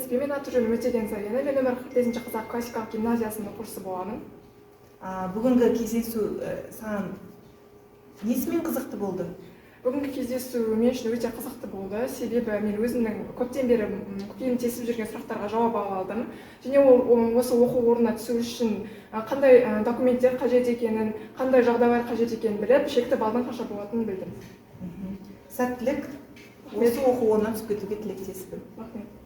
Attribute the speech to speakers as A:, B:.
A: принципе, мен аты жөнім Өтеген Зарина. Мен нөмір 45 Қазақ классикалық гимназиясының оқушысы боламын.
B: Бүгінгі кездесу саған несімен қызықты болды?
A: Бүгінгі кездесу мен үшін өте қызықты болды. Себебі мен өзімнің көптен бері көкейім тесіп жүрген сұрақтарға жауап ала алдым. Және осы оқу орнына түсу үшін қандай документтер қажет екенін, қандай жағдайлар қажет екенін біліп, шекті балдың қанша болатынын білдім.
B: Сәттілік. Осы оқу орнына түсіп кетуге тілектеспін.
A: Рахмет.